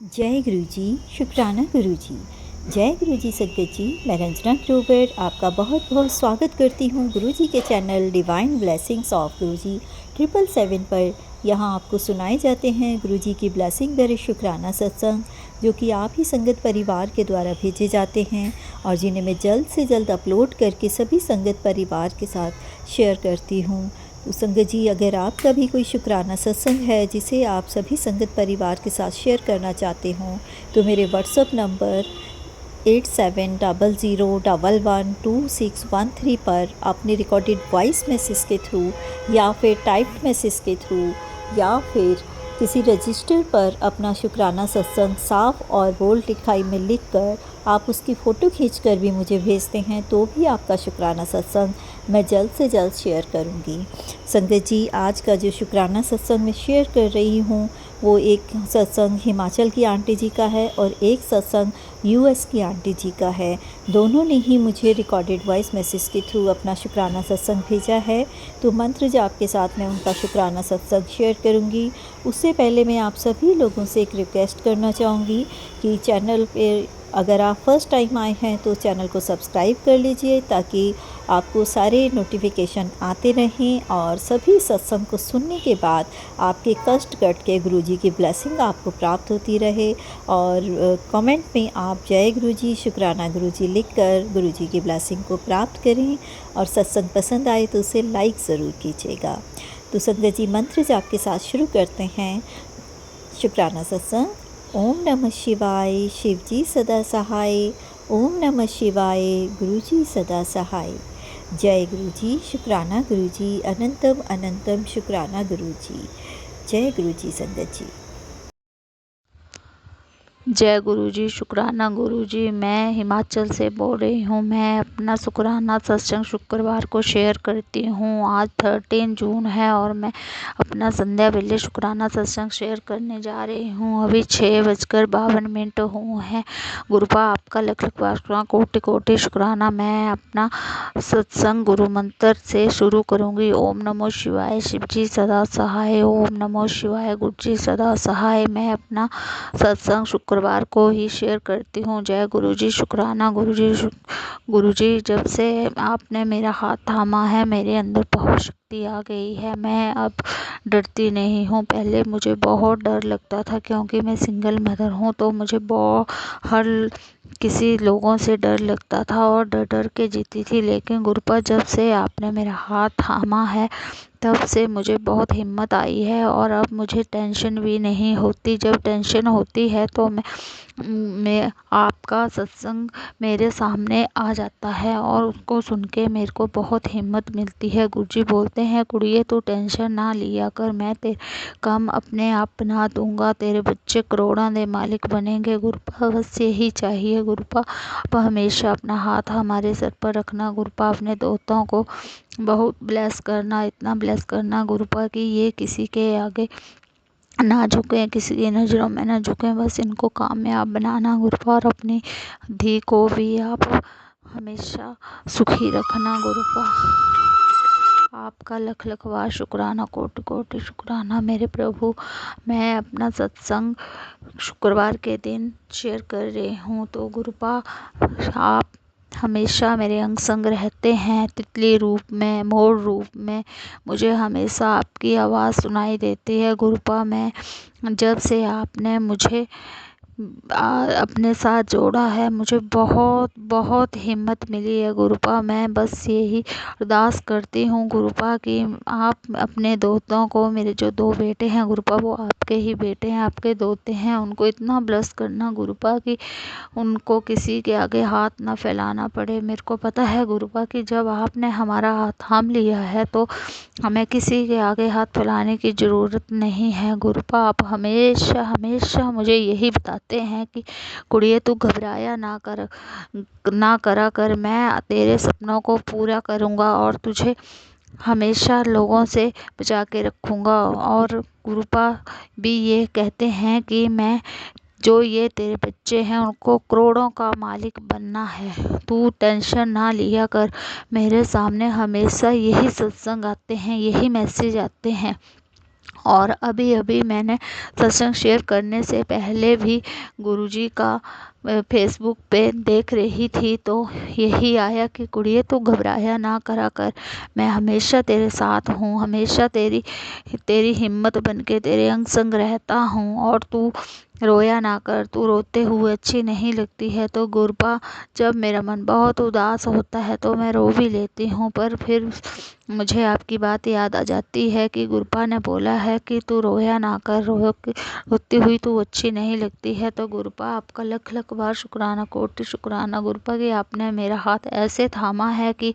जय गुरु जी। शुक्राना गुरु जी। जय गुरु जी संगत जी। मैं रंजना ग्रोवर आपका बहुत बहुत स्वागत करती हूँ गुरु जी के चैनल डिवाइन ब्लेसिंग्स ऑफ गुरु जी 777 पर। यहाँ आपको सुनाए जाते हैं गुरु जी की ब्लेसिंग भरे शुक्राना सत्संग, जो कि आप ही संगत परिवार के द्वारा भेजे जाते हैं और जिन्हें मैं जल्द से जल्द अपलोड करके सभी संगत परिवार के साथ शेयर करती हूँ। तो संगत जी, अगर आपका भी कोई शुक्राना सत्संग है जिसे आप सभी संगत परिवार के साथ शेयर करना चाहते हों, तो मेरे व्हाट्सएप नंबर 8700112613 पर अपने रिकॉर्डेड वॉइस मैसेज के थ्रू या फिर टाइप्ड मैसेज के थ्रू या फिर किसी रजिस्टर पर अपना शुक्राना सत्संग साफ और बोल्ड लिखाई में लिखकर आप उसकी फ़ोटो खींचकर भी मुझे भेजते हैं, तो भी आपका शुक्राना सत्संग मैं जल्द से जल्द शेयर करूंगी। संगत जी, आज का जो शुक्राना सत्संग मैं शेयर कर रही हूँ वो एक सत्संग हिमाचल की आंटी जी का है और एक सत्संग यूएस की आंटी जी का है। दोनों ने ही मुझे रिकॉर्डेड वॉइस मैसेज के थ्रू अपना शुक्राना सत्संग भेजा है, तो मंत्र जाप के साथ मैं उनका शुक्राना सत्संग शेयर करूंगी। उससे पहले मैं आप सभी लोगों से एक रिक्वेस्ट करना चाहूँगी कि चैनल पे अगर आप फर्स्ट टाइम आए हैं तो चैनल को सब्सक्राइब कर लीजिए, ताकि आपको सारे नोटिफिकेशन आते रहें और सभी सत्संग को सुनने के बाद आपके कष्ट कट के गुरु जी की ब्लेसिंग आपको प्राप्त होती रहे। और कमेंट में आप जय गुरु जी, शुक्राना गुरु जी लिखकर गुरु जी की ब्लेसिंग को प्राप्त करें। और सत्संग पसंद आए तो उसे लाइक ज़रूर कीजिएगा। तो संगत जी, मंत्र जाप के साथ शुरू करते हैं शुक्राना सत्संग। ओम नमः शिवाय, शिव जी सदा सहाय। ओम नमः शिवाय, गुरु जी सदा सहाय। जय गुरु जी, शुक्राना गुरु जी, अनंतम अनंतम शुक्राना गुरु जी। जय गुरु जी संगत जी। जय गुरु जी, शुक्राना गुरु जी। मैं हिमाचल से बोल रही हूँ। मैं अपना शुक्राना सत्संग शुक्रवार को शेयर करती हूँ। आज 13 जून है और मैं अपना संध्या वेले शुक्राना सत्संग शेयर करने जा रही हूँ। अभी 6:52 हुए हैं। गुरुपा आपका लख लख वार कोटि कोटि शुक्राना। मैं अपना सत्संग गुरु मंत्र से शुरू करूँगी। ओम नमो शिवाय, शिव जी सदा सहाय। ओम नमो शिवाय, गुरु जी सदा सहाय। मैं अपना सत्संग शुक्रवार को ही शेयर करती हूँ। जय गुरु जी, शुक्राना गुरु जी। गुरु जी, जब से आपने मेरा हाथ थामा है मेरे अंदर बहुत शक्ति आ गई है। मैं अब डरती नहीं हूँ। पहले मुझे बहुत डर लगता था, क्योंकि मैं सिंगल मदर हूँ, तो मुझे बहुत हर किसी लोगों से डर लगता था और डर डर के जीती थी। लेकिन गुरुपा, जब से आपने मेरा हाथ थामा है तब से मुझे बहुत हिम्मत आई है और अब मुझे टेंशन भी नहीं होती। जब टेंशन होती है तो मैं आपका सत्संग मेरे सामने आ जाता है और उसको सुन के मेरे को बहुत हिम्मत मिलती है। गुरुजी बोलते हैं, कुड़िए तू टेंशन ना लिया कर, मैं तेरे काम अपने आप बना दूंगा, तेरे बच्चे करोड़ों दे मालिक बनेंगे। गुरुपा, बस यही चाहिए। गुरुपा, आप हमेशा अपना हाथ हमारे सर पर रखना। गुरुपा, अपने दोस्तों को बहुत ब्लेस करना, इतना ब्लेस करना गुरुपा कि ये किसी के आगे ना झुके, किसी की नज़रों में ना झुके। बस इनको कामयाब बनाना गुरुपा, और अपनी धी को भी आप हमेशा सुखी रखना गुरुपा। आपका लख लख बार शुक्राना, कोटि कोटि शुक्राना मेरे प्रभु। मैं अपना सत्संग शुक्रवार के दिन शेयर कर रही हूँ, तो गुरुपा आप हमेशा मेरे अंग संग रहते हैं, तितली रूप में, मोर रूप में। मुझे हमेशा आपकी आवाज़ सुनाई देती है गुरुपा। मैं जब से आपने मुझे अपने साथ जोड़ा है, मुझे बहुत बहुत हिम्मत मिली है गुरुपा। मैं बस यही अरदास करती हूँ गुरुपा कि आप अपने दोस्तों को, मेरे जो 2 बेटे हैं गुरुपा, वो आपके ही बेटे हैं, आपके दोते हैं, उनको इतना ब्लेस करना गुरुपा कि उनको किसी के आगे हाथ ना फैलाना पड़े। मेरे को पता है गुरुपा कि जब आपने हमारा हाथ थाम लिया है तो हमें किसी के आगे हाथ फैलाने की ज़रूरत नहीं है गुरुपा। आप हमेशा हमेशा मुझे यही बताते हैं कि कुड़िए तू घबराया ना करा कर, मैं तेरे सपनों को पूरा करूँगा और तुझे हमेशा लोगों से बचा के रखूँगा। और गुरुपा भी ये कहते हैं कि मैं जो ये तेरे बच्चे हैं उनको करोड़ों का मालिक बनना है, तू टेंशन ना लिया कर। मेरे सामने हमेशा यही सत्संग आते हैं, यही मैसेज आते हैं और अभी अभी मैंने सत्संग शेयर करने से पहले भी गुरुजी का फेसबुक पे देख रही थी तो यही आया कि कुड़िए तू घबराया ना करा कर, मैं हमेशा तेरे साथ हूँ, हमेशा तेरी तेरी हिम्मत बनके तेरे अंग संग रहता हूँ और तू रोया ना कर, तू रोते हुए अच्छी नहीं लगती है। तो गुरबा जब मेरा मन बहुत उदास होता है तो मैं रो भी लेती हूँ, पर फिर मुझे आपकी बात याद आ जाती है कि गुरबा ने बोला है कि तू रोया ना कर, रोती हुई तू अच्छी नहीं लगती है। तो गुरबा आपका लख लख बार शुक्राना, कोटि शुक्राना गुरबा कि आपने मेरा हाथ ऐसे थामा है कि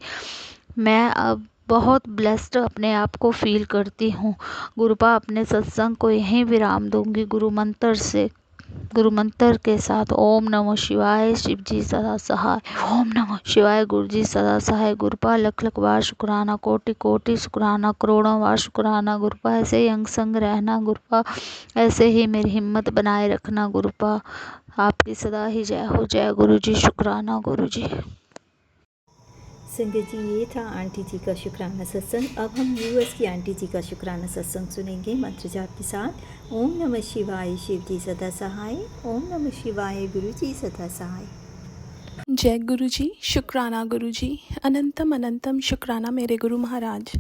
मैं अब बहुत ब्लेस्ड अपने आप को फील करती हूँ। गुरबा अपने सत्संग को यहीं विराम दूंगी गुरु मंत्र के साथ। ओम नमः शिवाय, शिव जी सदा सहाय। ओम नमः शिवाय, गुरु जी सदा सहाय। गुरबा लख लख बार शुक्राना, कोटि कोटि शुक्राना, करोड़ों बार शुक्राना गुरबा। ऐसे ही अंग संग रहना गुरबा, ऐसे ही मेरी हिम्मत बनाए रखना गुरबा। आपकी सदा ही जय हो। जय गुरु जी, शुक्राना गुरु जी। संगत जी, ये था आंटी जी का शुक्राना सत्संग। अब हम यूएस की आंटी जी का शुक्राना सत्संग सुनेंगे मंत्र जाप के साथ। ओम नमः शिवाय, शिव जी सदा सहाय। ओम नमः शिवाय, गुरु जी सदा सहाय। जय गुरु जी, शुक्राना गुरु जी, अनंतम अनंतम शुक्राना मेरे गुरु महाराज।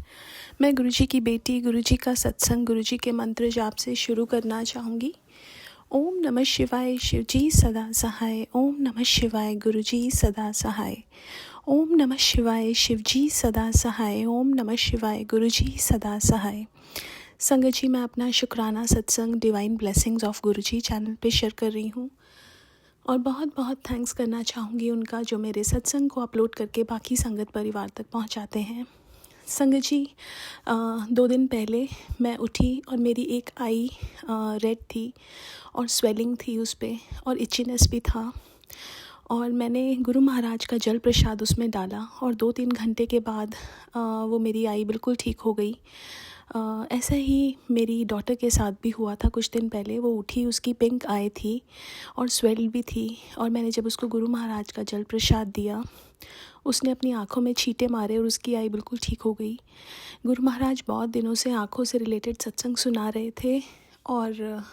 मैं गुरु जी की बेटी, गुरु जी का सत्संग, गुरु जी के मंत्र जाप से शुरू करना चाहूँगी। ओम नमः शिवाय, शिव जी सदा सहाय। ओम नमः शिवाय, गुरु जी सदा सहाय। ओम नमः शिवाय, शिव जी सदा सहाय। ओम नमः शिवाय, गुरु जी सदा सहाय। संगत जी, मैं अपना शुक्राना सत्संग divine blessings of Guru ji channel पे शेयर कर रही हूँ और बहुत बहुत थैंक्स करना चाहूँगी उनका, जो मेरे सत्संग को अपलोड करके बाकी संगत परिवार तक पहुँचाते हैं। संगत जी, 2 दिन पहले मैं उठी और मेरी एक आई रेड थी और स्वेलिंग थी उस पर और इचिनेस भी था, और मैंने गुरु महाराज का जल प्रसाद उसमें डाला और 2-3 घंटे के बाद वो मेरी आई बिल्कुल ठीक हो गई। ऐसा ही मेरी डॉटर के साथ भी हुआ था कुछ दिन पहले। वो उठी, उसकी पिंक आई थी और स्वेल भी थी, और मैंने जब उसको गुरु महाराज का जल प्रसाद दिया, उसने अपनी आँखों में छींटे मारे और उसकी आई बिल्कुल ठीक हो गई। गुरु महाराज बहुत दिनों से आँखों से रिलेटेड सत्संग सुना रहे थे और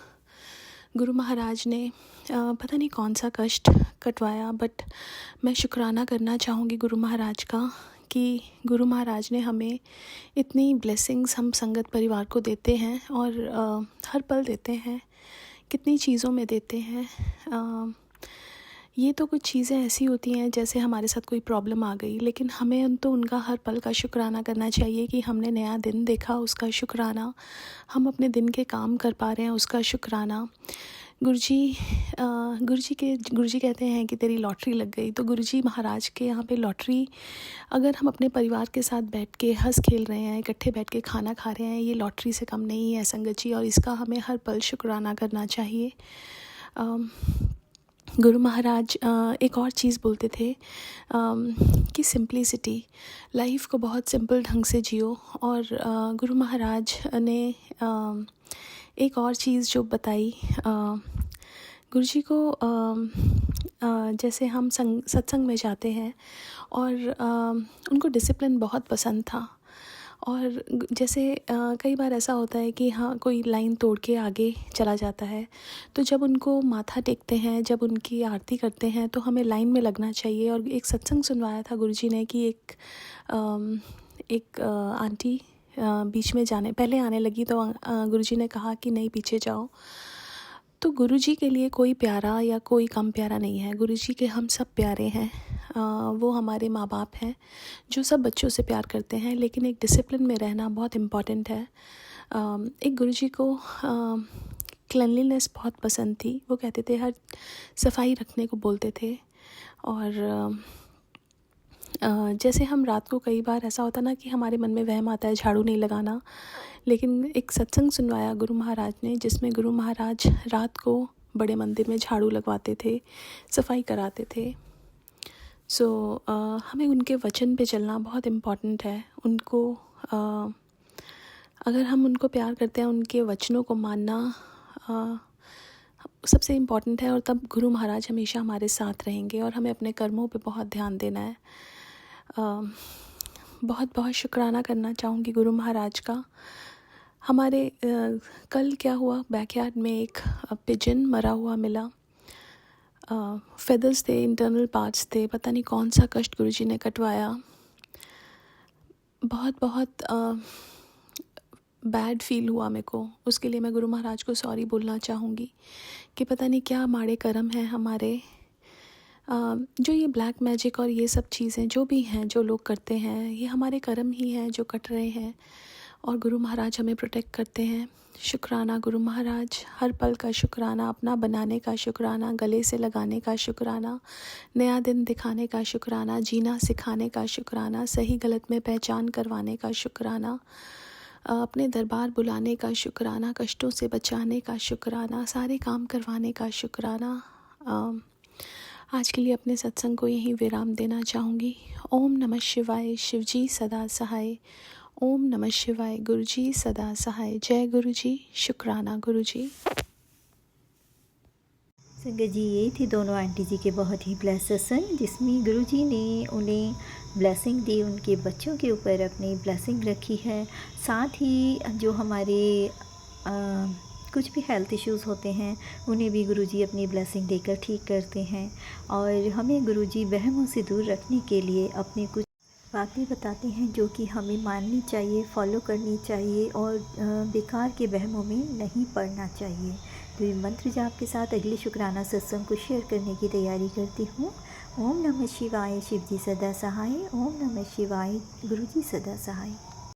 गुरु महाराज ने पता नहीं कौन सा कष्ट कटवाया, बट मैं शुक्राना करना चाहूँगी गुरु महाराज का कि गुरु महाराज ने हमें इतनी ब्लेसिंग्स हम संगत परिवार को देते हैं और हर पल देते हैं, कितनी चीज़ों में देते हैं। ये तो कुछ चीज़ें ऐसी होती हैं जैसे हमारे साथ कोई प्रॉब्लम आ गई, लेकिन हमें तो उनका हर पल का शुक्राना करना चाहिए कि हमने नया दिन देखा, उसका शुक्राना। हम अपने दिन के काम कर पा रहे हैं, उसका शुक्राना। गुरुजी कहते हैं कि तेरी लॉटरी लग गई। तो गुरुजी महाराज के यहाँ पे लॉटरी, अगर हम अपने परिवार के साथ बैठ के हंस खेल रहे हैं, इकट्ठे बैठ के खाना खा रहे हैं, ये लॉटरी से कम नहीं है संगत जी, और इसका हमें हर पल शुक्राना करना चाहिए। गुरु महाराज एक और चीज़ बोलते थे कि सिंप्लिसिटी, लाइफ को बहुत सिंपल ढंग से जियो। और गुरु महाराज ने एक और चीज़ जो बताई, गुरुजी को जैसे हम सत्संग में जाते हैं और उनको डिसिप्लिन बहुत पसंद था। और जैसे कई बार ऐसा होता है कि हाँ, कोई लाइन तोड़ के आगे चला जाता है, तो जब उनको माथा टेकते हैं, जब उनकी आरती करते हैं, तो हमें लाइन में लगना चाहिए। और एक सत्संग सुनवाया था गुरुजी ने कि एक आंटी बीच में पहले आने लगी, तो गुरुजी ने कहा कि नहीं, पीछे जाओ। तो गुरुजी के लिए कोई प्यारा या कोई कम प्यारा नहीं है। गुरुजी के हम सब प्यारे हैं। वो हमारे माँ बाप हैं जो सब बच्चों से प्यार करते हैं, लेकिन एक डिसिप्लिन में रहना बहुत इम्पॉर्टेंट है। एक गुरुजी को क्लीनलीनेस बहुत पसंद थी। वो कहते थे हर सफाई रखने को बोलते थे। और जैसे हम रात को, कई बार ऐसा होता ना कि हमारे मन में वहम आता है झाड़ू नहीं लगाना, लेकिन एक सत्संग सुनवाया गुरु महाराज ने जिसमें गुरु महाराज रात को बड़े मंदिर में झाड़ू लगवाते थे, सफाई कराते थे। हमें उनके वचन पे चलना बहुत इम्पॉर्टेंट है। उनको अगर हम उनको प्यार करते हैं, उनके वचनों को मानना सबसे इम्पॉर्टेंट है। और तब गुरु महाराज हमेशा हमारे साथ रहेंगे और हमें अपने कर्मों पे बहुत ध्यान देना है। बहुत बहुत शुक्राना करना चाहूँगी गुरु महाराज का। हमारे कल क्या हुआ, बैकयार्ड में एक पिजन मरा हुआ मिला। फेदर्स थे, इंटरनल पार्ट्स थे, पता नहीं कौन सा कष्ट गुरुजी ने कटवाया। बहुत बहुत बैड फील हुआ मेरे को। उसके लिए मैं गुरु महाराज को सॉरी बोलना चाहूँगी कि पता नहीं क्या माड़े कर्म हैं हमारे। जो ये ब्लैक मैजिक और ये सब चीज़ें जो भी हैं, जो लोग करते हैं, ये हमारे कर्म ही हैं जो कट रहे हैं, और गुरु महाराज हमें प्रोटेक्ट करते हैं। शुक्राना गुरु महाराज, हर पल का शुक्राना, अपना बनाने का शुक्राना, गले से लगाने का शुक्राना, नया दिन दिखाने का शुक्राना, जीना सिखाने का शुक्राना, सही गलत में पहचान करवाने का शुक्राना, अपने दरबार बुलाने का शुक्राना, कष्टों से बचाने का शुक्राना, सारे काम करवाने का शुक्राना। आज के लिए अपने सत्संग को यहीं विराम देना चाहूँगी। ओम नमः शिवाय, शिवजी सदा सहाय। ओम नमः शिवाय, गुरुजी सदा सहाय। जय गुरुजी, शुक्राना गुरुजी। संगत जी, ये थी दोनों आंटी जी के बहुत ही ब्लेस सत्संग, जिसमें गुरुजी ने उन्हें ब्लेसिंग दी, उनके बच्चों के ऊपर अपनी ब्लेसिंग रखी है। साथ ही जो हमारे कुछ भी हेल्थ इश्यूज़ होते हैं उन्हें भी गुरुजी अपनी ब्लेसिंग देकर ठीक करते हैं, और हमें गुरुजी वहमों से दूर रखने के लिए अपने कुछ बातें बताते हैं जो कि हमें माननी चाहिए, फॉलो करनी चाहिए, और बेकार के वहमों में नहीं पड़ना चाहिए। तो मंत्र जाप के साथ अगले शुक्राना सत्संग को शेयर करने की तैयारी करती हूँ। ओम नमः शिवाय, शिवजी सदा सहाय। ओम नमः शिवाय, गुरुजी सदा सहाय।